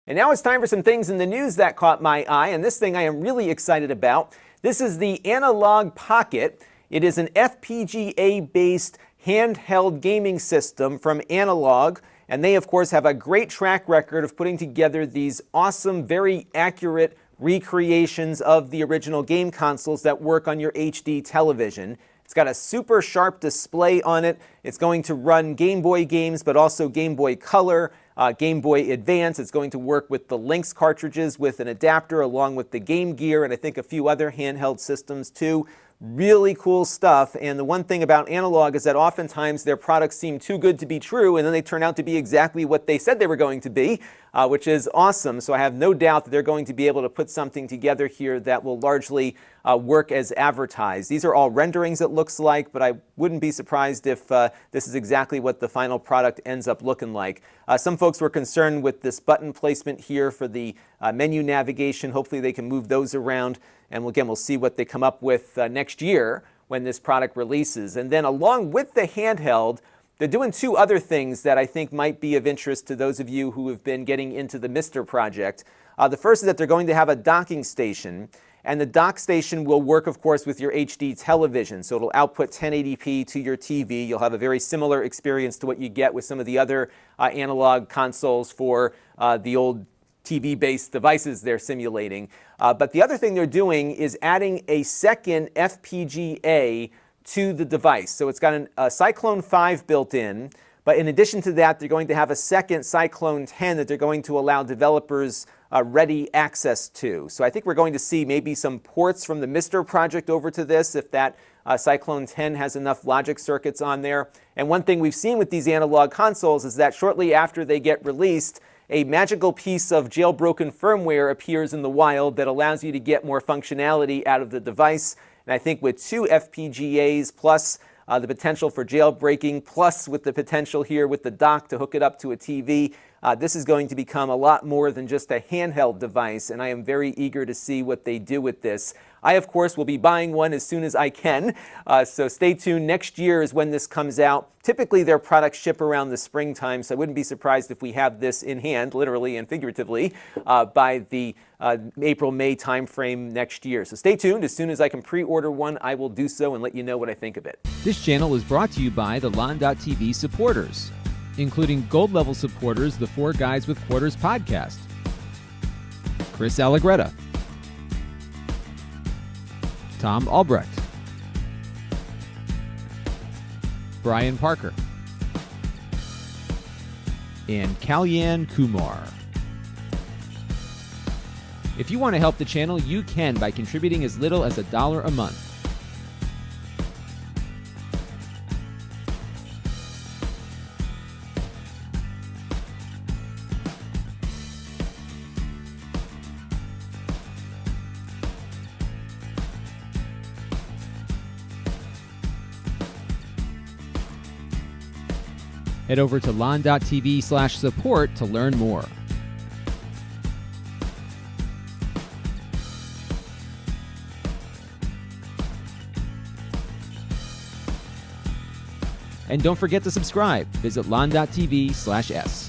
And now it's time for some things in the news that caught my eye, and this thing I am really excited about. This is the Analogue Pocket. It is an FPGA-based handheld gaming system from Analogue, and they, of course, have a great track record of putting together these awesome, very accurate recreations of the original game consoles that work on your HD television. It's got a super sharp display on it. It's going to run Game Boy games, but also Game Boy Color, Game Boy Advance. It's going to work with the Lynx cartridges with an adapter along with the Game Gear and I think a few other handheld systems too. Really cool stuff, and the one thing about Analogue is that oftentimes their products seem too good to be true, and then they turn out to be exactly what they said they were going to be, which is awesome. So I have no doubt that they're going to be able to put something together here that will largely work as advertised. These are all renderings, it looks like, but I wouldn't be surprised if this is exactly what the final product ends up looking like. Some folks were concerned with this button placement here for the menu navigation. Hopefully they can move those around. And again, we'll see what they come up with next year when this product releases. And then along with the handheld, they're doing two other things that I think might be of interest to those of you who have been getting into the MiSTer project. The first is that they're going to have a docking station. And the dock station will work, of course, with your HD television. So it'll output 1080p to your TV. You'll have a very similar experience to what you get with some of the other Analogue consoles for the old TV-based devices they're simulating. But the other thing they're doing is adding a second FPGA to the device. So it's got a Cyclone 5 built in, but in addition to that, they're going to have a second Cyclone 10 that they're going to allow developers ready access to. So I think we're going to see maybe some ports from the MiSTer project over to this if that Cyclone 10 has enough logic circuits on there. And one thing we've seen with these Analogue consoles is that shortly after they get released, a magical piece of jailbroken firmware appears in the wild that allows you to get more functionality out of the device. And I think with two FPGAs plus the potential for jailbreaking, plus with the potential here with the dock to hook it up to a TV, this is going to become a lot more than just a handheld device, and I am very eager to see what they do with this. I, of course, will be buying one as soon as I can, so stay tuned. Next year is when this comes out. Typically, their products ship around the springtime, so I wouldn't be surprised if we have this in hand, literally and figuratively, by the April-May timeframe next year. So stay tuned. As soon as I can pre-order one, I will do so and let you know what I think of it. This channel is brought to you by the Lon.TV supporters, including gold-level supporters, the Four Guys with Quarters podcast, Chris Allegretta, Tom Albrecht, Brian Parker, and Kalyan Kumar. If you want to help the channel, you can by contributing as little as $1 a month. Head over to lon.tv/support to learn more. And don't forget to subscribe. Visit lon.tv/s.